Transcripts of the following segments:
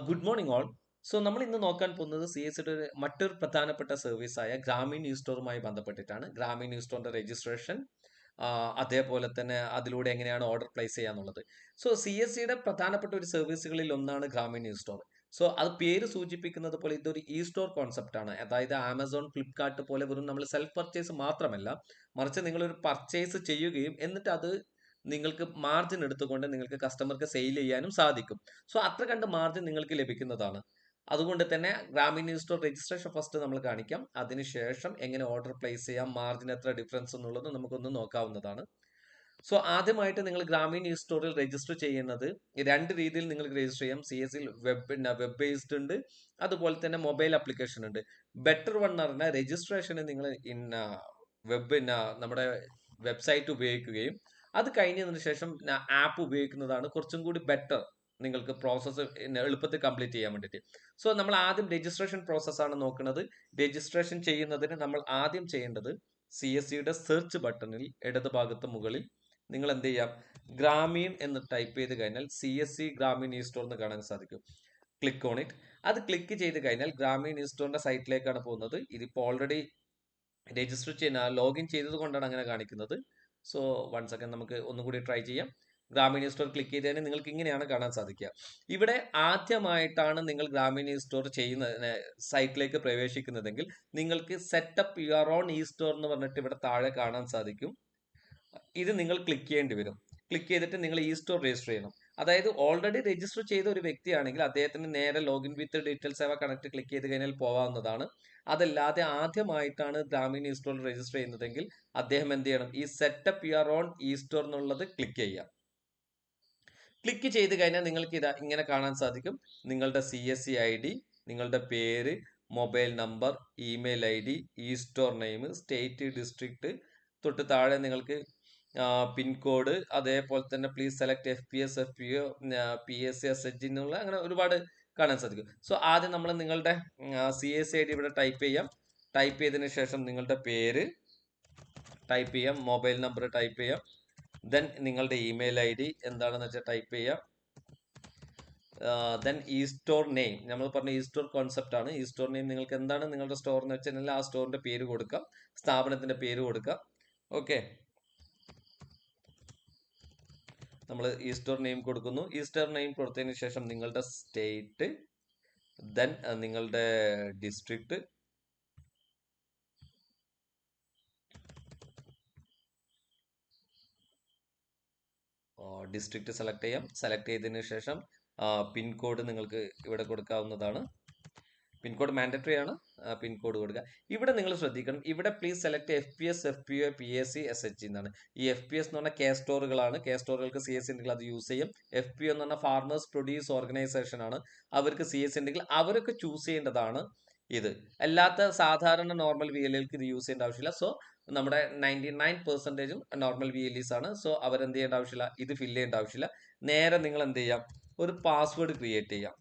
Good morning all. So നമ്മൾ ഇന്ന് നോക്കാൻ പോകുന്നത് സി എസ് സിയുടെ മറ്റൊരു പ്രധാനപ്പെട്ട സർവീസായ ഗ്രാമീൺ ന്യൂസ് സ്റ്റോറുമായി ബന്ധപ്പെട്ടിട്ടാണ്. ഗ്രാമീൺ ന്യൂസ് സ്റ്റോറിന്റെ രജിസ്ട്രേഷൻ, അതേപോലെ തന്നെ അതിലൂടെ എങ്ങനെയാണ് ഓർഡർ പ്ലേസ് ചെയ്യാന്നുള്ളത്. സോ സി എസ് സിയുടെ പ്രധാനപ്പെട്ട ഒരു സർവീസുകളിൽ ഒന്നാണ് ഗ്രാമീൺ ന്യൂസ് സ്റ്റോർ. സോ അത് പേര് സൂചിപ്പിക്കുന്നത് പോലെ ഇതൊരു ഇ സ്റ്റോർ കോൺസെപ്റ്റ് ആണ്. അതായത് ആമസോൺ, ഫ്ലിപ്കാർട്ട് പോലെ വെറും നമ്മൾ സെൽഫ് പർച്ചേസ് മാത്രമല്ല, മറിച്ച് നിങ്ങളൊരു പർച്ചേസ് ചെയ്യുകയും എന്നിട്ട് അത് നിങ്ങൾക്ക് മാർജിൻ എടുത്തുകൊണ്ട് നിങ്ങൾക്ക് കസ്റ്റമർക്ക് സെയിൽ ചെയ്യാനും സാധിക്കും. സോ അത്ര കണ്ട് മാർജിൻ നിങ്ങൾക്ക് ലഭിക്കുന്നതാണ്. അതുകൊണ്ട് തന്നെ Grameen news store registration first നമ്മൾ കാണിക്കാം. അതിനുശേഷം എങ്ങനെ ഓർഡർ പ്ലേസ് ചെയ്യാം, മാർജിൻ എത്ര ഡിഫറൻസ് എന്നുള്ളത് നമുക്കൊന്ന് നോക്കാവുന്നതാണ്. സോ ആദ്യമായിട്ട് നിങ്ങൾ ഗ്രാമീൺ ന്യൂസ് സ്റ്റോറിൽ രജിസ്റ്റർ ചെയ്യുന്നത് രണ്ട് രീതിയിൽ നിങ്ങൾക്ക് രജിസ്റ്റർ ചെയ്യാം. സി എസ് സിയിൽ വെബ് ബേസ്ഡ് ഉണ്ട്, അതുപോലെ തന്നെ മൊബൈൽ ആപ്ലിക്കേഷൻ ഉണ്ട്. ബെറ്റർ വൺ എന്ന് പറഞ്ഞാൽ രജിസ്ട്രേഷന് നിങ്ങൾ വെബ് നമ്മുടെ വെബ്സൈറ്റ് ഉപയോഗിക്കുകയും അത് കഴിഞ്ഞതിന് ശേഷം ആപ്പ് ഉപയോഗിക്കുന്നതാണ് കുറച്ചും കൂടി ബെറ്റർ, നിങ്ങൾക്ക് പ്രോസസ്സ് എളുപ്പത്തിൽ കംപ്ലീറ്റ് ചെയ്യാൻ വേണ്ടിയിട്ട്. സോ നമ്മൾ ആദ്യം രജിസ്ട്രേഷൻ പ്രോസസ്സാണ് നോക്കുന്നത്. രജിസ്ട്രേഷൻ ചെയ്യുന്നതിന് നമ്മൾ ആദ്യം ചെയ്യേണ്ടത് സി എസ് സിയുടെ സെർച്ച് ബട്ടണിൽ ഇടത് ഭാഗത്ത് മുകളിൽ നിങ്ങൾ എന്ത് ചെയ്യാം, ഗ്രാമീൺ എന്ന് ടൈപ്പ് ചെയ്ത് കഴിഞ്ഞാൽ C S C Grameen news store എന്ന് കാണാൻ സാധിക്കും. Click on it. അത് ക്ലിക്ക് ചെയ്ത് കഴിഞ്ഞാൽ ഗ്രാമീൺ ന്യൂസ് സ്റ്റോറിന്റെ സൈറ്റിലേക്കാണ് പോകുന്നത്. ഇതിപ്പോൾ ഓൾറെഡി രജിസ്റ്റർ ചെയ്യുന്ന ലോഗിൻ ചെയ്തത് കൊണ്ടാണ് അങ്ങനെ കാണിക്കുന്നത്. സോ വൺ സെക്കൻഡ്, നമുക്ക് ഒന്നും കൂടി ട്രൈ ചെയ്യാം. ഗ്രാമീൺ ന്യൂസ് സ്റ്റോർ ക്ലിക്ക് ചെയ്തതിന് നിങ്ങൾക്ക് ഇങ്ങനെയാണ് കാണാൻ സാധിക്കുക. ഇവിടെ ആദ്യമായിട്ടാണ് നിങ്ങൾ ഗ്രാമീൺ ന്യൂസ് സ്റ്റോർ ചെയ്യുന്ന സൈറ്റിലേക്ക് പ്രവേശിക്കുന്നതെങ്കിൽ നിങ്ങൾക്ക് setup your own e store എന്ന് പറഞ്ഞിട്ട് ഇവിടെ താഴെ കാണാൻ സാധിക്കും. ഇത് നിങ്ങൾ ക്ലിക്ക് ചെയ്യേണ്ടി വരും. ക്ലിക്ക് ചെയ്തിട്ട് നിങ്ങൾ ഇ സ്റ്റോർ രജിസ്റ്റർ ചെയ്യണം. അതായത് ഓൾറെഡി രജിസ്റ്റർ ചെയ്ത ഒരു വ്യക്തിയാണെങ്കിൽ അദ്ദേഹത്തിന് നേരെ login with detail Seva connect click ചെയ്ത് കഴിഞ്ഞാൽ പോകാവുന്നതാണ്. അതല്ലാതെ ആദ്യമായിട്ടാണ് ഗ്രാമീൺ ഇ സ്റ്റോറിൽ രജിസ്റ്റർ ചെയ്യുന്നതെങ്കിൽ അദ്ദേഹം എന്ത് ചെയ്യണം, ഈ setup your own e store എന്നുള്ളത് ക്ലിക്ക് ചെയ്യാം. ക്ലിക്ക് ചെയ്ത് കഴിഞ്ഞാൽ നിങ്ങൾക്ക് ഇതാ ഇങ്ങനെ കാണാൻ സാധിക്കും. നിങ്ങളുടെ C S C I D, നിങ്ങളുടെ പേര്, mobile number, email I D, E store name, state, district, തൊട്ട് താഴെ നിങ്ങൾക്ക് പിൻകോഡ്, അതേപോലെ തന്നെ please select F P S, F P O, P S C, S H G എന്നുള്ള അങ്ങനെ ഒരുപാട് കാണാൻ സാധിക്കും. സോ ആദ്യം നമ്മൾ നിങ്ങളുടെ C S C I D ഇവിടെ ടൈപ്പ് ചെയ്യാം. ടൈപ്പ് ചെയ്തതിന് ശേഷം നിങ്ങളുടെ പേര് ടൈപ്പ് ചെയ്യാം, മൊബൈൽ നമ്പർ ടൈപ്പ് ചെയ്യാം, ദെൻ നിങ്ങളുടെ ഇമെയിൽ ഐ ഡി എന്താണെന്ന് വെച്ചാൽ ടൈപ്പ് ചെയ്യാം. ദെൻ ഈ സ്റ്റോർ നെയിം, നമ്മൾ പറഞ്ഞ ഈ സ്റ്റോർ കോൺസെപ്റ്റ് ആണ്. ഈ സ്റ്റോർ നെയിം നിങ്ങൾക്ക് എന്താണ് നിങ്ങളുടെ സ്റ്റോർ എന്ന് വെച്ചാൽ ആ സ്റ്റോറിന്റെ പേര് കൊടുക്കാം, സ്ഥാപനത്തിന്റെ പേര് കൊടുക്കാം. ഓക്കെ, നമ്മൾ ഈ സ്റ്റോർ നെയിം കൊടുക്കുന്നു. ഈ സ്റ്റോർ നെയിം കൊടുത്തതിന് ശേഷം നിങ്ങളുടെ സ്റ്റേറ്റ്, ദെൻ നിങ്ങളുടെ ഡിസ്ട്രിക്ട്, ഡിസ്ട്രിക്ട് സെലക്ട് ചെയ്യാം. സെലക്ട് ചെയ്തതിന് ശേഷം പിൻകോഡ് നിങ്ങൾക്ക് ഇവിടെ കൊടുക്കാവുന്നതാണ്. പിൻകോഡ് മാൻഡറ്ററി ആണ്, പിൻകോഡ് കൊടുക്കുക. ഇവിടെ നിങ്ങൾ ശ്രദ്ധിക്കണം, ഇവിടെ please select F P S, F P O, P S C, S H എന്നാണ്. ഈ എഫ് പി എസ് എന്ന് പറഞ്ഞാൽ കെ സ്റ്റോറുകളാണ്. കെ സ്റ്റോറുകൾക്ക് സി എസ് ഉണ്ടെങ്കിൽ അത് യൂസ് ചെയ്യും. എഫ് പി ഒ എന്ന് പറഞ്ഞാൽ ഫാർമേഴ്സ് പ്രൊഡ്യൂസ് ഓർഗനൈസേഷൻ ആണ്, അവർക്ക് സി എസ് ഉണ്ടെങ്കിൽ അവരൊക്കെ ചൂസ് ചെയ്യേണ്ടതാണ്. ഇത് അല്ലാത്ത സാധാരണ നോർമൽ വി എൽ എൽക്ക് ഇത് യൂസ് ചെയ്യേണ്ട ആവശ്യമില്ല. സോ നമ്മുടെ 99% നോർമൽ വി എൽ ഇസ് ആണ്. സോ അവരെന്ത് ചെയ്യേണ്ട ആവശ്യമില്ല, ഇത് ഫില്ല് ചെയ്യേണ്ട ആവശ്യമില്ല. നേരെ നിങ്ങൾ എന്ത് ചെയ്യാം, ഒരു പാസ്വേഡ് ക്രിയേറ്റ് ചെയ്യാം.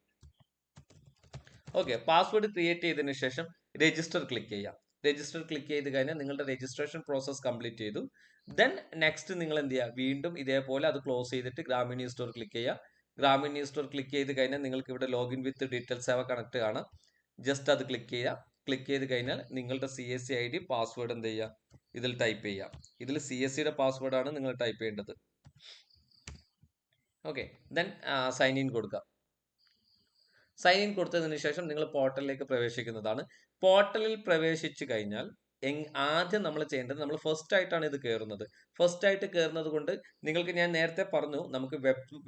ഓക്കെ, പാസ്വേഡ് ക്രിയേറ്റ് ചെയ്തതിനു ശേഷം രജിസ്റ്റർ ക്ലിക്ക് ചെയ്യാം. രജിസ്റ്റർ ക്ലിക്ക് ചെയ്ത് കഴിഞ്ഞാൽ നിങ്ങളുടെ രജിസ്ട്രേഷൻ പ്രോസസ് കംപ്ലീറ്റ് ചെയ്തു. ദെൻ നെക്സ്റ്റ് നിങ്ങൾ എന്ത് ചെയ്യുക, വീണ്ടും ഇതേപോലെ അത് ക്ലോസ് ചെയ്തിട്ട് ഗ്രാമീൺ ന്യൂസ് സ്റ്റോർ ക്ലിക്ക് ചെയ്യുക. ഗ്രാമീൺ ന്യൂസ് സ്റ്റോർ ക്ലിക്ക് ചെയ്ത് കഴിഞ്ഞാൽ നിങ്ങൾക്ക് ഇവിടെ login with detail Seva connect കാണാം. ജസ്റ്റ് അത് ക്ലിക്ക് ചെയ്യുക. ക്ലിക്ക് ചെയ്ത് കഴിഞ്ഞാൽ നിങ്ങളുടെ C S C I D password എന്ത് ചെയ്യുക, ഇതിൽ ടൈപ്പ് ചെയ്യുക. ഇതിൽ സി എസ് സിയുടെ പാസ്വേഡാണ് നിങ്ങൾ ടൈപ്പ് ചെയ്യേണ്ടത്. ഓക്കെ, ദെൻ സൈൻ ഇൻ കൊടുക്കുക. സൈൻ ഇൻ കൊടുത്തതിന് ശേഷം നിങ്ങൾ പോർട്ടലിലേക്ക് പ്രവേശിക്കുന്നതാണ്. പോർട്ടലിൽ പ്രവേശിച്ചു കഴിഞ്ഞാൽ ആദ്യം നമ്മൾ ചെയ്യേണ്ടത്, നമ്മൾ ഫസ്റ്റ് ആയിട്ടാണ് ഇത് കയറുന്നത്. ഫസ്റ്റ് ആയിട്ട് കയറുന്നത് കൊണ്ട് നിങ്ങൾക്ക് ഞാൻ നേരത്തെ പറഞ്ഞു, നമുക്ക്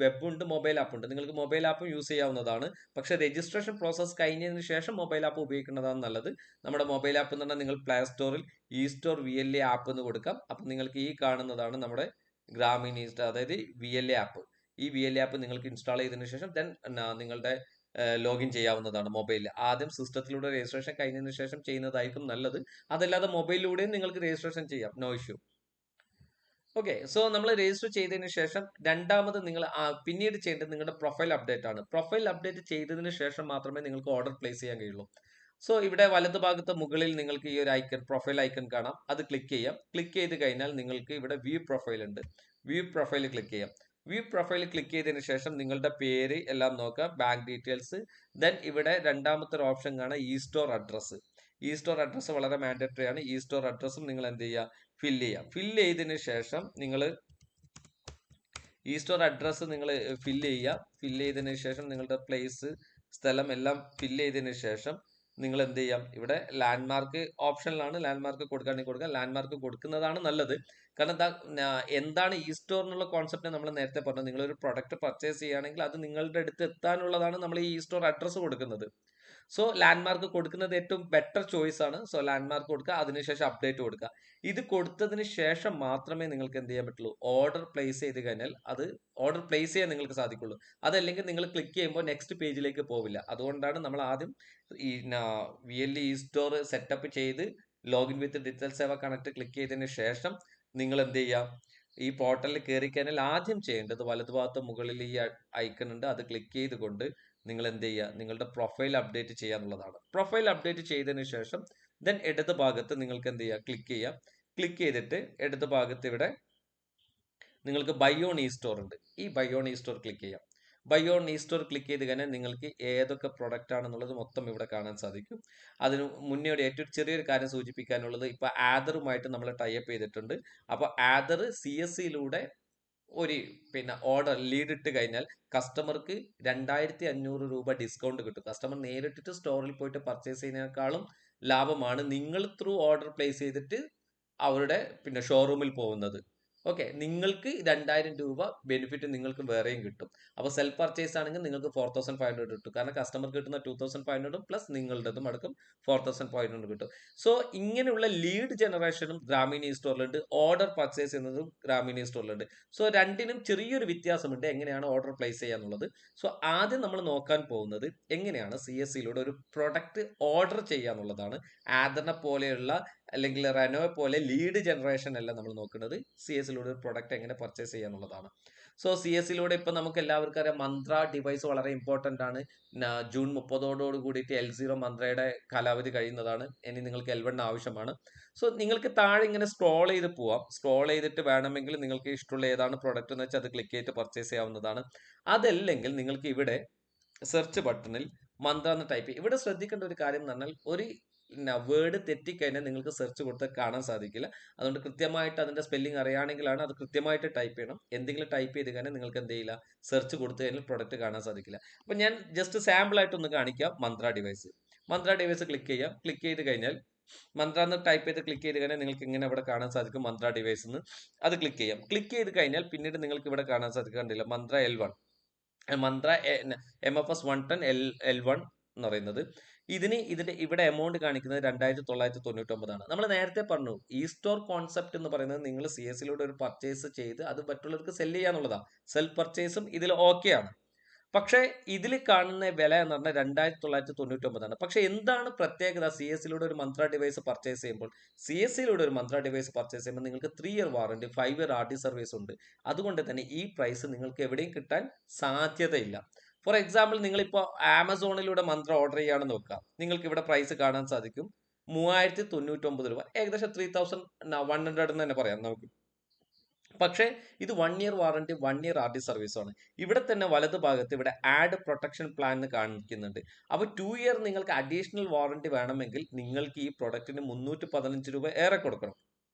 വെബ് ഉണ്ട്, മൊബൈൽ ആപ്പ് ഉണ്ട്. നിങ്ങൾക്ക് മൊബൈൽ ആപ്പും യൂസ് ചെയ്യാവുന്നതാണ്. പക്ഷേ രജിസ്ട്രേഷൻ പ്രോസസ്സ് കഴിഞ്ഞതിന് ശേഷം മൊബൈൽ ആപ്പ് ഉപയോഗിക്കുന്നതാണ് നല്ലത്. നമ്മുടെ മൊബൈൽ ആപ്പ് എന്ന് പറഞ്ഞാൽ നിങ്ങൾ പ്ലേ സ്റ്റോറിൽ E store V L A app എന്ന് കൊടുക്കാം. അപ്പം നിങ്ങൾക്ക് ഈ കാണുന്നതാണ് നമ്മുടെ ഗ്രാമീൺ ഈസ്റ്റ്, അതായത് വി എൽ എ ആപ്പ്. ഈ വി എൽ എ ആപ്പ് നിങ്ങൾക്ക് ഇൻസ്റ്റാൾ ചെയ്തതിനു ശേഷം ദെൻ നിങ്ങളുടെ ലോഗിൻ ചെയ്യാവുന്നതാണ് മൊബൈലിൽ. ആദ്യം സിസ്റ്റത്തിലൂടെ രജിസ്ട്രേഷൻ കഴിഞ്ഞതിന് ശേഷം ചെയ്യുന്നതായിരിക്കും നല്ലത്. അതല്ലാതെ മൊബൈലിലൂടെയും നിങ്ങൾക്ക് രജിസ്ട്രേഷൻ ചെയ്യാം, നോ ഇഷ്യൂ. ഓക്കെ, സോ നമ്മൾ രജിസ്റ്റർ ചെയ്തതിന് ശേഷം രണ്ടാമത് നിങ്ങൾ പിന്നീട് ചെയ്യേണ്ടത് നിങ്ങളുടെ പ്രൊഫൈൽ അപ്ഡേറ്റ് ആണ്. പ്രൊഫൈൽ അപ്ഡേറ്റ് ചെയ്തതിന് ശേഷം മാത്രമേ നിങ്ങൾക്ക് ഓർഡർ പ്ലേസ് ചെയ്യാൻ കഴിയുള്ളൂ. സോ ഇവിടെ വലതുഭാഗത്ത് മുകളിൽ നിങ്ങൾക്ക് ഈ ഒരു ഐക്കൺ, പ്രൊഫൈൽ ഐക്കൺ കാണാം. അത് ക്ലിക്ക് ചെയ്യാം. ക്ലിക്ക് ചെയ്ത് കഴിഞ്ഞാൽ നിങ്ങൾക്ക് ഇവിടെ വ്യൂ പ്രൊഫൈൽ ഉണ്ട്. വ്യൂ പ്രൊഫൈൽ ക്ലിക്ക് ചെയ്യാം. വ്യൂ പ്രൊഫൈൽ ക്ലിക്ക് ചെയ്തതിന് ശേഷം നിങ്ങളുടെ പേര് എല്ലാം നോക്കുക, ബാങ്ക് ഡീറ്റെയിൽസ്. ദെൻ ഇവിടെ രണ്ടാമത്തെ ഒരു ഓപ്ഷൻ കാണാം, E store address. E store address വളരെ മാൻഡേറ്ററി ആണ്. ഇ സ്റ്റോർ അഡ്രസ്സും നിങ്ങൾ എന്ത് ചെയ്യുക, ഫില്ല് ചെയ്യുക. ഫില്ല് ചെയ്തതിന് ശേഷം നിങ്ങൾ ഇ സ്റ്റോർ അഡ്രസ്സ് നിങ്ങൾ ഫില്ല് ചെയ്യുക. ഫില്ല് ചെയ്തതിന് ശേഷം നിങ്ങളുടെ പ്ലേസ്, സ്ഥലം എല്ലാം ഫില്ല് ചെയ്തതിന് ശേഷം നിങ്ങൾ എന്ത് ചെയ്യാം, ഇവിടെ ലാൻഡ്മാർക്ക് ഓപ്ഷനിലാണ്. ലാൻഡ്മാർക്ക് കൊടുക്കുകയാണെങ്കിൽ കൊടുക്കുക. ലാൻഡ്മാർക്ക് കൊടുക്കുന്നതാണ് നല്ലത്. കാരണം എന്താണ് ഇ സ്റ്റോർ എന്നുള്ള കോൺസെപ്റ്റ് നമ്മൾ നേരത്തെ പറഞ്ഞു. നിങ്ങളൊരു പ്രൊഡക്റ്റ് പർച്ചേസ് ചെയ്യുകയാണെങ്കിൽ അത് നിങ്ങളുടെ അടുത്ത് എത്താനുള്ളതാണ് നമ്മൾ ഈ സ്റ്റോർ അഡ്രസ്സ് കൊടുക്കുന്നത്. സോ ലാൻഡ്മാർക്ക് കൊടുക്കുന്നത് ഏറ്റവും ബെറ്റർ ചോയ്സ് ആണ്. സോ ലാൻഡ്മാർക്ക് കൊടുക്കുക, അതിനുശേഷം അപ്ഡേറ്റ് കൊടുക്കുക. ഇത് കൊടുത്തതിന് ശേഷം മാത്രമേ നിങ്ങൾക്ക് എന്ത് ചെയ്യാൻ പറ്റുള്ളൂ, ഓർഡർ പ്ലേസ് ചെയ്ത് കഴിഞ്ഞാൽ അത് ഓർഡർ പ്ലേസ് ചെയ്യാൻ നിങ്ങൾക്ക് സാധിക്കുള്ളൂ. അതല്ലെങ്കിൽ നിങ്ങൾ ക്ലിക്ക് ചെയ്യുമ്പോൾ നെക്സ്റ്റ് പേജിലേക്ക് പോവില്ല. അതുകൊണ്ടാണ് നമ്മൾ ആദ്യം ഈ VLE ഇ സ്റ്റോർ സെറ്റപ്പ് ചെയ്ത് login with digital Seva connect click ചെയ്തതിന് ശേഷം നിങ്ങൾ എന്ത് ചെയ്യുക, ഈ പോർട്ടലിൽ കയറി കഴിഞ്ഞാൽ ആദ്യം ചെയ്യേണ്ടത് വലതുഭാഗത്ത് മുകളിൽ ഈ ഐക്കൺ ഉണ്ട്, അത് ക്ലിക്ക് ചെയ്തുകൊണ്ട് നിങ്ങൾ എന്ത് ചെയ്യുക, നിങ്ങളുടെ പ്രൊഫൈൽ അപ്ഡേറ്റ് ചെയ്യാന്നുള്ളതാണ്. പ്രൊഫൈൽ അപ്ഡേറ്റ് ചെയ്തതിന് ശേഷം ദെൻ ഇടത് ഭാഗത്ത് നിങ്ങൾക്ക് എന്ത് ചെയ്യുക, ക്ലിക്ക് ചെയ്യുക. ക്ലിക്ക് ചെയ്തിട്ട് ഇടത് ഭാഗത്ത് ഇവിടെ നിങ്ങൾക്ക് ബൈ ഓൺ ഇ സ്റ്റോർ ഉണ്ട്. ഈ buy on e store click ചെയ്യാം. Buy on e store click ചെയ്ത് കഴിഞ്ഞാൽ നിങ്ങൾക്ക് ഏതൊക്കെ പ്രൊഡക്റ്റ് ആണെന്നുള്ളത് മൊത്തം ഇവിടെ കാണാൻ സാധിക്കും. അതിന് മുന്നേ ഏറ്റവും ചെറിയൊരു കാര്യം സൂചിപ്പിക്കാനുള്ളത്, ഇപ്പൊ ആദറുമായിട്ട് നമ്മൾ ടൈപ്പ് ചെയ്തിട്ടുണ്ട്. അപ്പോൾ ആദർ CSCയിലൂടെ ഒരു ഓർഡർ ലീഡ് ഇട്ട് കഴിഞ്ഞാൽ കസ്റ്റമർക്ക് 2500 രൂപ ഡിസ്കൗണ്ട് കിട്ടും. കസ്റ്റമർ നേരിട്ടിട്ട് സ്റ്റോറിൽ പോയിട്ട് പർച്ചേസ് ചെയ്യുന്നതിനേക്കാളും ലാഭമാണ് നിങ്ങൾ ത്രൂ ഓർഡർ പ്ലേസ് ചെയ്തിട്ട് അവരുടെ ഷോറൂമിൽ പോകുന്നത്. ഓക്കെ, നിങ്ങൾക്ക് 2000 രൂപ ബെനിഫിറ്റ് നിങ്ങൾക്ക് വേറെയും കിട്ടും. അപ്പോൾ സെൽഫ് പർച്ചേസ് ആണെങ്കിൽ നിങ്ങൾക്ക് 4500 കിട്ടും. കാരണം കസ്റ്റമർ കിട്ടുന്ന 2500 പ്ലസ് നിങ്ങളുടേതും അടക്കം 4500 കിട്ടും. സോ ഇങ്ങനെയുള്ള ലീഡ് ജനറേഷനും ഗ്രാമീൺ ഇ സ്റ്റോറിലുണ്ട്, ഓർഡർ പർച്ചേസ് ചെയ്യുന്നതും ഗ്രാമീൺ ഇ സ്റ്റോറിലുണ്ട്. സോ രണ്ടിനും ചെറിയൊരു വ്യത്യാസമുണ്ട് എങ്ങനെയാണ് ഓർഡർ പ്ലേസ് ചെയ്യാന്നുള്ളത്. സോ ആദ്യം നമ്മൾ നോക്കാൻ പോകുന്നത് എങ്ങനെയാണ് CSCയിലൂടെ ഒരു പ്രൊഡക്റ്റ് ഓർഡർ ചെയ്യാന്നുള്ളതാണ്. ആദറിനെ പോലെയുള്ള അല്ലെങ്കിൽ റെനോ പോലെ ലീഡ് ജനറേഷൻ അല്ല നമ്മൾ നോക്കുന്നത്. CSCയിലൂടെ ഒരു പ്രൊഡക്റ്റ് എങ്ങനെ പർച്ചേസ് ചെയ്യാന്നുള്ളതാണ്. സോ CSCയിലൂടെ ഇപ്പൊ നമുക്ക് എല്ലാവർക്കും അറിയാം, മന്ത്ര ഡിവൈസ് വളരെ ഇമ്പോർട്ടന്റ് ആണ്. ജൂൺ 30 കൂടിയിട്ട് L0 മന്ത്രയുടെ കാലാവധി കഴിയുന്നതാണ്. ഇനി നിങ്ങൾക്ക് L1 ആവശ്യമാണ്. സോ നിങ്ങൾക്ക് താഴെ ഇങ്ങനെ സ്ക്രോൾ ചെയ്ത് പോവാം. സ്ക്രോൾ ചെയ്തിട്ട് വേണമെങ്കിൽ നിങ്ങൾക്ക് ഇഷ്ടമുള്ള ഏതാണ് പ്രൊഡക്റ്റ് എന്ന് വെച്ചാൽ അത് ക്ലിക്ക് ചെയ്തിട്ട് പർച്ചേസ് ചെയ്യാവുന്നതാണ്. അതല്ലെങ്കിൽ നിങ്ങൾക്ക് ഇവിടെ സെർച്ച് ബട്ടണിൽ മന്ത്ര എന്ന് ടൈപ്പ് ചെയ്യും. ഇവിടെ ശ്രദ്ധിക്കേണ്ട ഒരു കാര്യം എന്ന് പറഞ്ഞാൽ, ഒരു വേർഡ് തെറ്റിക്കഴിഞ്ഞാൽ നിങ്ങൾക്ക് സെർച്ച് കൊടുത്താൽ കാണാൻ സാധിക്കില്ല. അതുകൊണ്ട് കൃത്യമായിട്ട് അതിന്റെ സ്പെല്ലിംഗ് അറിയുകയാണെങ്കിലാണ് അത് കൃത്യമായിട്ട് ടൈപ്പ് ചെയ്യണം. എന്തെങ്കിലും ടൈപ്പ് ചെയ്ത് കഴിഞ്ഞാൽ നിങ്ങൾക്ക് എന്ത് ചെയ്യില്ല, സെർച്ച് കൊടുത്തു കഴിഞ്ഞാൽ പ്രൊഡക്റ്റ് കാണാൻ സാധിക്കില്ല. അപ്പൊ ഞാൻ ജസ്റ്റ് സാമ്പിൾ ആയിട്ട് ഒന്ന് കാണിക്കാം. മന്ത്ര ഡിവൈസ് ക്ലിക്ക് ചെയ്യാം. ക്ലിക്ക് ചെയ്ത് കഴിഞ്ഞാൽ മന്ത്ര എന്ന് ടൈപ്പ് ചെയ്ത് ക്ലിക്ക് ചെയ്ത് കഴിഞ്ഞാൽ നിങ്ങൾക്ക് ഇങ്ങനെ ഇവിടെ കാണാൻ സാധിക്കും, മന്ത്ര ഡിവൈസ് എന്ന്. അത് ക്ലിക്ക് ചെയ്യാം. ക്ലിക്ക് ചെയ്ത് കഴിഞ്ഞാൽ പിന്നീട് നിങ്ങൾക്ക് ഇവിടെ കാണാൻ സാധിക്കാണ്ടില്ല, മന്ത്ര L1, മന്ത്ര MFS 110 L1 എന്ന് പറയുന്നത്. ഇതിന്റെ ഇവിടെ എമൗണ്ട് കാണിക്കുന്നത് 2999 നമ്മൾ നേരത്തെ പറഞ്ഞു, ഇ സ്റ്റോർ കോൺസെപ്റ്റ് എന്ന് പറയുന്നത് നിങ്ങൾ CSCയിലൂടെ ഒരു പർച്ചേസ് ചെയ്ത് അത് മറ്റുള്ളവർക്ക് സെല് ചെയ്യാന്നുള്ളതാണ്. സെൽഫ് പർച്ചേസും ഇതിൽ ഓക്കെ ആണ്. പക്ഷേ ഇതിൽ കാണുന്ന വില എന്ന് പറഞ്ഞാൽ 2999. പക്ഷെ എന്താണ് പ്രത്യേകത, CSCയിലൂടെ ഒരു മന്ത്ര ഡിവൈസ് പർച്ചേസ് ചെയ്യുമ്പോൾ? CSCയിലൂടെ ഒരു മന്ത്ര ഡിവൈസ് പർച്ചേസ് ചെയ്യുമ്പോൾ നിങ്ങൾക്ക് 3 year warranty, 5 year RD service ഉണ്ട്. അതുകൊണ്ട് തന്നെ ഈ പ്രൈസ് നിങ്ങൾക്ക് എവിടെയും കിട്ടാൻ സാധ്യതയില്ല. ഫോർ എക്സാമ്പിൾ, നിങ്ങളിപ്പോൾ ആമസോണിലൂടെ മന്ത്ര ഓർഡർ ചെയ്യുകയാണെന്ന് നോക്കുക, നിങ്ങൾക്ക് ഇവിടെ പ്രൈസ് കാണാൻ സാധിക്കും 3099 രൂപ, ഏകദേശം 3100 എന്ന് തന്നെ പറയാം നമുക്ക്. പക്ഷേ ഇത് 1 year warranty, 1 year RD service ആണ്. ഇവിടെ തന്നെ വലതു ഭാഗത്ത് ഇവിടെ ആഡ് പ്രൊട്ടക്ഷൻ പ്ലാൻ എന്ന് കാണിക്കുന്നുണ്ട്. അപ്പോൾ 2 ഇയർ നിങ്ങൾക്ക് അഡീഷണൽ വാറണ്ടി വേണമെങ്കിൽ നിങ്ങൾക്ക് ഈ പ്രൊഡക്റ്റിന് 315 രൂപ ഏറെ കൊടുക്കണം.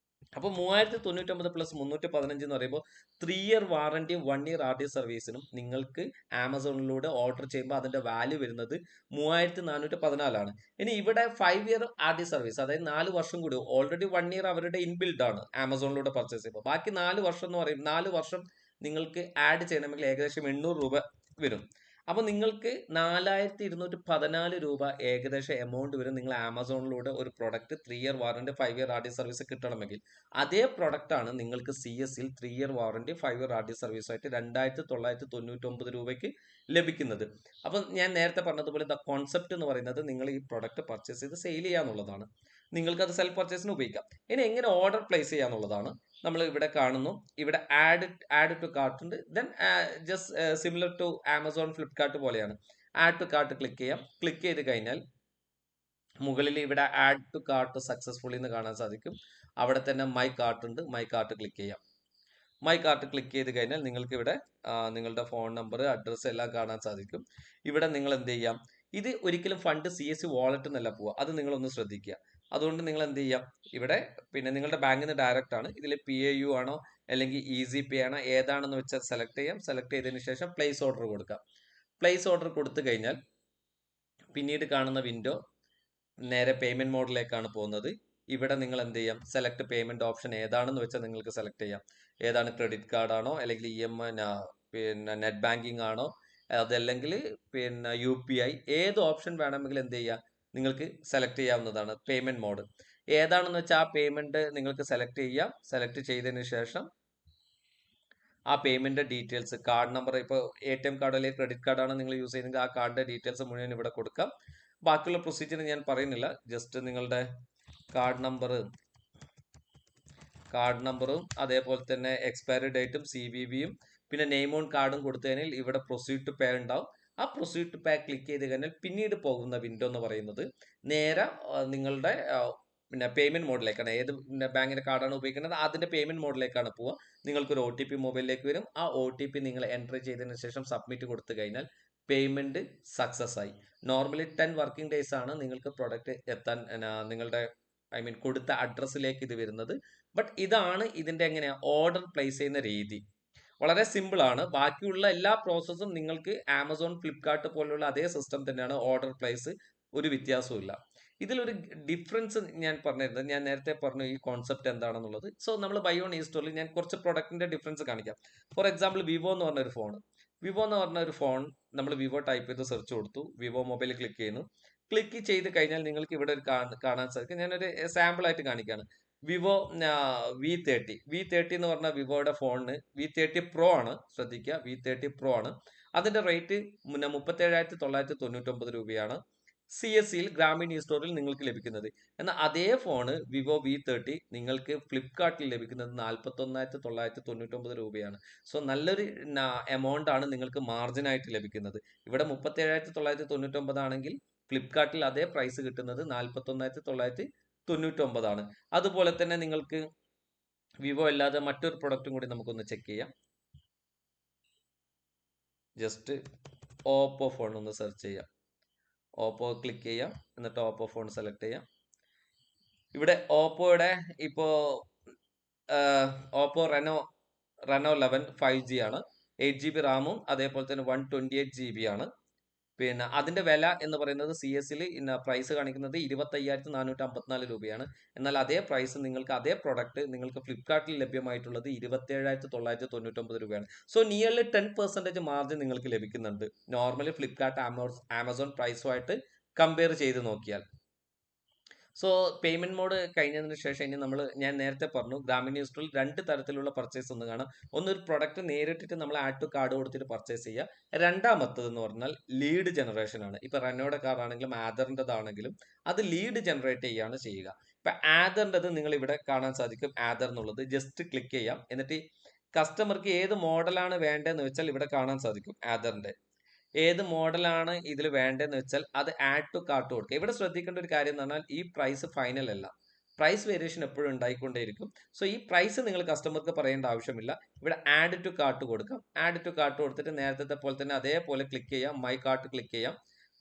അപ്പോൾ 3099 പ്ലസ് 315 എന്ന് പറയുമ്പോൾ 3 ഇയർ വാറണ്ടിയും 1 ഇയർ RD സർവീസിനും നിങ്ങൾക്ക് ആമസോണിലൂടെ ഓർഡർ ചെയ്യുമ്പോൾ അതിന്റെ വാല്യൂ വരുന്നത് 3414 ആണ്. ഇനി ഇവിടെ 5 ഇയർ RD സർവീസ്, അതായത് 4 വർഷം കൂടി, ഓൾറെഡി 1 ഇയർ അവരുടെ ഇൻബിൽഡ് ആണ് ആമസോണിലൂടെ പർച്ചേസ് ചെയ്യുമ്പോൾ. ബാക്കി 4 വർഷം എന്ന് പറയും, 4 വർഷം നിങ്ങൾക്ക് ആഡ് ചെയ്യണമെങ്കിൽ ഏകദേശം 800 രൂപ വരും. അപ്പോൾ നിങ്ങൾക്ക് 4214 രൂപ ഏകദേശം എമൗണ്ട് വരും നിങ്ങൾ ആമസോണിലൂടെ ഒരു product 3 year warranty, 5 year RD service കിട്ടണമെങ്കിൽ. അതേ പ്രൊഡക്റ്റ് ആണ് നിങ്ങൾക്ക് CSCയിൽ 3 year warranty, 5 year RD service ആയിട്ട് 2999 രൂപയ്ക്ക് ലഭിക്കുന്നത്. അപ്പം ഞാൻ നേരത്തെ പറഞ്ഞതുപോലെ കോൺസെപ്റ്റ് എന്ന് പറയുന്നത്, നിങ്ങൾ ഈ പ്രൊഡക്റ്റ് പർച്ചേസ് ചെയ്ത് സെയിൽ ചെയ്യാന്നുള്ളതാണ്. നിങ്ങൾക്ക് അത് സെൽഫ് പർച്ചേസിന് ഉപയോഗിക്കാം. ഇനി എങ്ങനെ ഓർഡർ പ്ലേസ് ചെയ്യാന്നുള്ളതാണ് നമ്മൾ ഇവിടെ കാണുന്നു. ഇവിടെ ആഡ് ടു കാർട്ട് ഉണ്ട്. Then just similar to Amazon, Flipkart പോലെയാണ്. ആഡ് ടു കാർട്ട് ക്ലിക്ക് ചെയ്യാം. ക്ലിക്ക് ചെയ്ത് കഴിഞ്ഞാൽ മുകളിൽ ഇവിടെ ആഡ് ടു കാർട്ട് സക്സസ്ഫുള്ളി എന്ന് കാണാൻ സാധിക്കും. അവിടെ തന്നെ മൈ കാർട്ട് ഉണ്ട്, മൈ കാർട്ട് ക്ലിക്ക് ചെയ്യാം. മൈ കാർട്ട് ക്ലിക്ക് ചെയ്ത് കഴിഞ്ഞാൽ നിങ്ങൾക്ക് ഇവിടെ നിങ്ങളുടെ ഫോൺ നമ്പർ, അഡ്രസ്സ് എല്ലാം കാണാൻ സാധിക്കും. ഇവിടെ നിങ്ങൾ എന്ത് ചെയ്യാം, ഇത് ഒരിക്കലും ഫണ്ട് CSC വാളറ്റ് എന്നല്ല പോവുക, അത് നിങ്ങളൊന്ന് ശ്രദ്ധിക്കുക. അതുകൊണ്ട് നിങ്ങൾ എന്ത് ചെയ്യാം, ഇവിടെ പിന്നെ നിങ്ങളുടെ ബാങ്കിൽ നിന്ന് ഡയറക്റ്റ് ആണ്. ഇതിൽ PAU ആണോ അല്ലെങ്കിൽ ഈസി പേ ആണോ ഏതാണെന്ന് വെച്ചാൽ സെലക്ട് ചെയ്യാം. സെലക്ട് ചെയ്തതിന് ശേഷം പ്ലേസ് ഓർഡർ കൊടുക്കാം. പ്ലേസ് ഓർഡർ കൊടുത്തു കഴിഞ്ഞാൽ പിന്നീട് കാണുന്ന വിൻഡോ നേരെ പേയ്മെന്റ് മോഡിലേക്കാണ് പോകുന്നത്. ഇവിടെ നിങ്ങൾ എന്ത് ചെയ്യാം, സെലക്ട് പേയ്മെന്റ് ഓപ്ഷൻ ഏതാണെന്ന് വെച്ചാൽ നിങ്ങൾക്ക് സെലക്ട് ചെയ്യാം. ഏതാണ്, ക്രെഡിറ്റ് കാർഡ് ആണോ അല്ലെങ്കിൽ EMI, പിന്നെ നെറ്റ് ബാങ്കിങ് ആണോ, അതല്ലെങ്കിൽ പിന്നെ UPI, ഏത് ഓപ്ഷൻ വേണമെങ്കിലും എന്ത് ചെയ്യാം, നിങ്ങൾക്ക് സെലക്ട് ചെയ്യാവുന്നതാണ്. പേയ്മെന്റ് മോഡ് ഏതാണെന്ന് വെച്ചാൽ ആ പേയ്മെന്റ് നിങ്ങൾക്ക് സെലക്ട് ചെയ്യാം. സെലക്ട് ചെയ്തതിന് ശേഷം ആ പേയ്മെന്റ് ഡീറ്റെയിൽസ്, കാർഡ് നമ്പർ, ഇപ്പോൾ ATM കാർഡ് അല്ലെങ്കിൽ ക്രെഡിറ്റ് കാർഡാണ് നിങ്ങൾ യൂസ് ചെയ്യുന്നത്, ആ കാർഡിന്റെ ഡീറ്റെയിൽസ് മുഴുവൻ ഇവിടെ കൊടുക്കാം. ബാക്കിയുള്ള പ്രൊസീജിയർ ഞാൻ പറയുന്നില്ല. ജസ്റ്റ് നിങ്ങളുടെ കാർഡ് നമ്പറും അതേപോലെ തന്നെ എക്സ്പയറി ഡേറ്റും CVVയും പിന്നെ നെയിം ഓൺ കാർഡും കൊടുത്തു കഴിഞ്ഞാൽ ഇവിടെ പ്രൊസീഡ് ടു പേ ഉണ്ടാവും. ആ പ്രൊസീഡ് ടു പേ ക്ലിക്ക് ചെയ്ത് കഴിഞ്ഞാൽ പിന്നീട് പോകുന്ന വിൻഡോ എന്ന് പറയുന്നത് നേരെ നിങ്ങളുടെ പിന്നെ പേയ്മെന്റ് മോഡിലേക്കാണ്. ഏത് ബാങ്കിന്റെ കാർഡാണ് ഉപയോഗിക്കുന്നത് അതിന്റെ പേയ്മെന്റ് മോഡിലേക്കാണ് പോവുക. നിങ്ങൾക്കൊരു OTP മൊബൈലിലേക്ക് വരും. ആ OTP നിങ്ങൾ എൻ്റർ ചെയ്തതിന് ശേഷം സബ്മിറ്റ് കൊടുത്തു കഴിഞ്ഞാൽ പേയ്മെന്റ് സക്സസ് ആയി. നോർമലി 10 വർക്കിംഗ് ഡേയ്സ് ആണ് നിങ്ങൾക്ക് പ്രൊഡക്റ്റ് എത്താൻ, നിങ്ങളുടെ കൊടുത്ത അഡ്രസ്സിലേക്ക് ഇത് വരുന്നത്. ബട്ട് ഇതാണ് ഇതിന്റെ എങ്ങനെയാ ഓർഡർ പ്ലേസ് ചെയ്യുന്ന രീതി. വളരെ സിമ്പിൾ ആണ്. ബാക്കിയുള്ള എല്ലാ പ്രോസസ്സും നിങ്ങൾക്ക് ആമസോൺ, ഫ്ലിപ്കാർട്ട് പോലുള്ള അതേ സിസ്റ്റം തന്നെയാണ്. ഓർഡർ പ്ലേസ് ഒരു വ്യത്യാസവും ഇല്ല. ഇതിലൊരു ഡിഫറൻസ് ഞാൻ പറഞ്ഞിരുന്നത്, ഞാൻ നേരത്തെ പറഞ്ഞു ഈ കോൺസെപ്റ്റ് എന്താണെന്നുള്ളത്. സോ നമ്മൾ ബൈ ഓൺ ഈ സ്റ്റോറിൽ ഞാൻ കുറച്ച് പ്രൊഡക്റ്റിന്റെ ഡിഫറൻസ് കാണിക്കാം. ഫോർ എക്സാമ്പിൾ, വിവോ എന്ന് പറഞ്ഞ ഒരു ഫോൺ നമ്മൾ വിവോ ടൈപ്പ് ചെയ്ത് സെർച്ച് കൊടുത്തു, വിവോ മൊബൈൽ ക്ലിക്ക് ചെയ്യുന്നു. ക്ലിക്ക് ചെയ്ത് കഴിഞ്ഞാൽ നിങ്ങൾക്ക് ഇവിടെ ഒരു കാണാൻ സാധിക്കും. ഞാനൊരു സാമ്പിൾ ആയിട്ട് കാണിക്കുകയാണ്. വിവോ V30 എന്ന് പറഞ്ഞ വിവോയുടെ ഫോണിന് V30 Pro ആണ്, ശ്രദ്ധിക്കുക, V30 Pro ആണ്. അതിന്റെ റേറ്റ് 37,999 രൂപയാണ് CSCയിൽ ഗ്രാമീൺ ഇ സ്റ്റോറിൽ നിങ്ങൾക്ക് ലഭിക്കുന്നത്. എന്നാൽ അതേ ഫോണ് വിവോ V30 നിങ്ങൾക്ക് ഫ്ലിപ്കാർട്ടിൽ ലഭിക്കുന്നത് 41,999 രൂപയാണ്. സോ നല്ലൊരു എമൗണ്ട് ആണ് നിങ്ങൾക്ക് മാർജിൻ ആയിട്ട് ലഭിക്കുന്നത്. ഇവിടെ 37,999 ആണെങ്കിൽ ഫ്ലിപ്കാർട്ടിൽ അതേ പ്രൈസ് കിട്ടുന്നത് 41,999 ആണ്. അതുപോലെ തന്നെ നിങ്ങൾക്ക് വിവോ അല്ലാതെ മറ്റൊരു പ്രൊഡക്റ്റും കൂടി നമുക്കൊന്ന് ചെക്ക് ചെയ്യാം. ജസ്റ്റ് ഓപ്പോ ഫോൺ ഒന്ന് സെർച്ച് ചെയ്യാം. ഓപ്പോ ക്ലിക്ക് ചെയ്യാം. എന്നിട്ട് ഓപ്പോ ഫോൺ സെലക്ട് ചെയ്യാം. ഇവിടെ ഓപ്പോയുടെ ഇപ്പോൾ ഓപ്പോ റെനോ 11 5G ആണ്. 8GB റാമും അതേപോലെ തന്നെ 128GB ആണ്. പിന്നെ അതിന്റെ വില എന്ന് പറയുന്നത് CSCയിൽ പ്രൈസ് കാണിക്കുന്നത് 25,454 രൂപയാണ്. എന്നാൽ അതേ പ്രൈസ് നിങ്ങൾക്ക് അതേ പ്രൊഡക്റ്റ് നിങ്ങൾക്ക് ഫ്ലിപ്കാർട്ടിൽ ലഭ്യമായിട്ടുള്ളത് 27,999 രൂപയാണ്. സോ നിയർലി 10% മാർജിൻ നിങ്ങൾക്ക് ലഭിക്കുന്നുണ്ട് നോർമലി ഫ്ലിപ്കാർട്ട്, ആമസോൺ പ്രൈസുമായിട്ട് കമ്പയർ ചെയ്ത് നോക്കിയാൽ. സോ പേയ്മെന്റ് മോഡ് കഴിഞ്ഞതിന് ശേഷം ഇനി ഞാൻ നേരത്തെ പറഞ്ഞു ഗ്രാമീൺ ഇ സ്റ്റോറിൽ 2 തരത്തിലുള്ള പർച്ചേസ് ഒന്ന് കാണാം. ഒരു പ്രൊഡക്റ്റ് നേരിട്ടിട്ട് നമ്മൾ ആഡ് ടു കാർഡ് കൊടുത്തിട്ട് പർച്ചേസ് ചെയ്യുക. രണ്ടാമത്തത് എന്ന് പറഞ്ഞാൽ ലീഡ് ജനറേഷൻ ആണ്. ഇപ്പൊ റെനോയുടെ കാർ ആണെങ്കിലും ആദറിൻ്റെതാണെങ്കിലും അത് ലീഡ് ജനറേറ്റ് ചെയ്യുകയാണ് ചെയ്യുക. ഇപ്പൊ ആദറിൻ്റെത് നിങ്ങൾ ഇവിടെ കാണാൻ സാധിക്കും. ആദർ എന്നുള്ളത് ജസ്റ്റ് ക്ലിക്ക് ചെയ്യാം. എന്നിട്ട് കസ്റ്റമർക്ക് ഏത് മോഡലാണ് വേണ്ടതെന്ന് വെച്ചാൽ ഇവിടെ കാണാൻ സാധിക്കും. ആദറിന്റെ ഏത് മോഡലാണ് ഇതിൽ വേണ്ടതെന്ന് വെച്ചാൽ അത് ആഡ് ടു കാർട്ട് കൊടുക്കുക. ഇവിടെ ശ്രദ്ധിക്കേണ്ട ഒരു കാര്യം എന്ന് പറഞ്ഞാൽ ഈ പ്രൈസ് ഫൈനൽ അല്ല, പ്രൈസ് വേരിയേഷൻ എപ്പോഴും ഉണ്ടായിക്കൊണ്ടേയിരിക്കും. സോ ഈ പ്രൈസ് നിങ്ങൾ കസ്റ്റമർക്ക് പറയേണ്ട ആവശ്യമില്ല. ഇവിടെ ആഡ് ടു കാർട്ട് കൊടുക്കാം. ആഡ് ടു കാർട്ട് കൊടുത്തിട്ട് നേരത്തെ പോലെ തന്നെ അതേപോലെ ക്ലിക്ക് ചെയ്യാം. മൈ കാർട്ട് ക്ലിക്ക് ചെയ്യാം.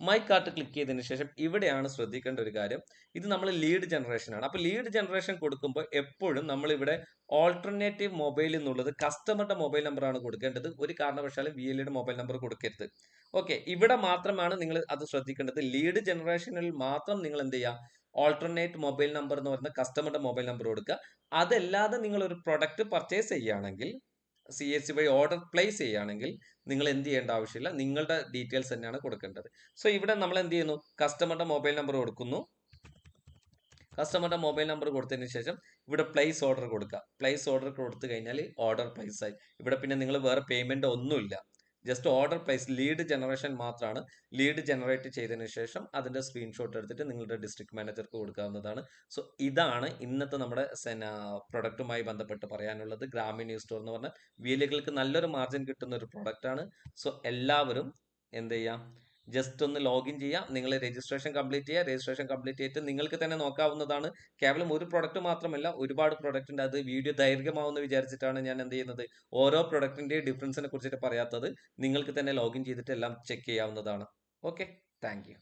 മൈ കാർട്ട് ക്ലിക്ക് ചെയ്തതിന് ശേഷം ഇവിടെയാണ് ശ്രദ്ധിക്കേണ്ട ഒരു കാര്യം, ഇത് നമ്മൾ ലീഡ് ജനറേഷൻ ആണ്. അപ്പോൾ ലീഡ് ജനറേഷൻ കൊടുക്കുമ്പോൾ എപ്പോഴും നമ്മൾ ഇവിടെ ഓൾട്ടർനേറ്റീവ് മൊബൈൽ എന്നുള്ളത് കസ്റ്റമറുടെ മൊബൈൽ നമ്പറാണ് കൊടുക്കേണ്ടത്. ഒരു കാരണവശാലും VLEയുടെ മൊബൈൽ നമ്പർ കൊടുക്കരുത്. ഓക്കെ, ഇവിടെ മാത്രമാണ് നിങ്ങൾ അത് ശ്രദ്ധിക്കേണ്ടത്. ലീഡ് ജനറേഷനിൽ മാത്രം നിങ്ങൾ എന്ത് ചെയ്യുക, ഓൾട്ടർനേറ്റ് മൊബൈൽ നമ്പർ എന്ന് പറയുന്ന കസ്റ്റമറുടെ മൊബൈൽ നമ്പർ കൊടുക്കുക. അതല്ലാതെ നിങ്ങൾ ഒരു പ്രൊഡക്റ്റ് പർച്ചേസ് ചെയ്യുകയാണെങ്കിൽ, CSC വഴി ഓർഡർ പ്ലേസ് ചെയ്യുകയാണെങ്കിൽ നിങ്ങൾ എന്ത് ചെയ്യേണ്ട ആവശ്യമില്ല, നിങ്ങളുടെ ഡീറ്റെയിൽസ് തന്നെയാണ് കൊടുക്കേണ്ടത്. സോ ഇവിടെ നമ്മൾ എന്ത് ചെയ്യുന്നു, കസ്റ്റമറുടെ മൊബൈൽ നമ്പർ കൊടുക്കുന്നു. കസ്റ്റമറുടെ മൊബൈൽ നമ്പർ കൊടുത്തതിന് ശേഷം ഇവിടെ പ്ലേസ് ഓർഡർ കൊടുക്കുക. പ്ലേസ് ഓർഡർ കൊടുത്തു കഴിഞ്ഞാൽ ഓർഡർ പ്ലേസ് ആയി. ഇവിടെ പിന്നെ നിങ്ങൾ വേറെ പേയ്മെന്റ് ഒന്നുമില്ല, just order place, lead generation മാത്രമാണ്. ലീഡ് ജനറേറ്റ് ചെയ്തതിന് ശേഷം അതിന്റെ സ്ക്രീൻഷോട്ട് എടുത്തിട്ട് നിങ്ങളുടെ ഡിസ്ട്രിക്ട് മാനേജർക്ക് കൊടുക്കാവുന്നതാണ്. സോ ഇതാണ് ഇന്നത്തെ നമ്മുടെ പ്രൊഡക്റ്റുമായി ബന്ധപ്പെട്ട് പറയാനുള്ളത്. ഗ്രാമീൺ ഇ സ്റ്റോർ എന്ന് പറഞ്ഞാൽ VLEകൾക്ക് നല്ലൊരു മാർജിൻ കിട്ടുന്ന ഒരു പ്രൊഡക്റ്റ് ആണ്. സോ എല്ലാവരും എന്ത് ചെയ്യാം, ജസ്റ്റ് ഒന്ന് ലോഗിൻ ചെയ്യുക, നിങ്ങൾ രജിസ്ട്രേഷൻ കംപ്ലീറ്റ് ചെയ്യുക. രജിസ്ട്രേഷൻ കംപ്ലീറ്റ് ചെയ്തിട്ട് നിങ്ങൾക്ക് തന്നെ നോക്കാവുന്നതാണ്. കേവലം ഒരു പ്രൊഡക്റ്റ് മാത്രമല്ല, ഒരുപാട് പ്രൊഡക്റ്റ് ഉണ്ട്. അത് വീഡിയോ ദൈർഘ്യമാവുമെന്ന് വിചാരിച്ചിട്ടാണ് ഞാൻ എന്ത് ചെയ്യുന്നത്, ഓരോ പ്രൊഡക്റ്റിന്റെയും ഡിഫറൻസിനെ കുറിച്ചിട്ട് പറയാത്തത്. നിങ്ങൾക്ക് തന്നെ ലോഗിൻ ചെയ്തിട്ട് എല്ലാം ചെക്ക് ചെയ്യാവുന്നതാണ്. Okay, thank you.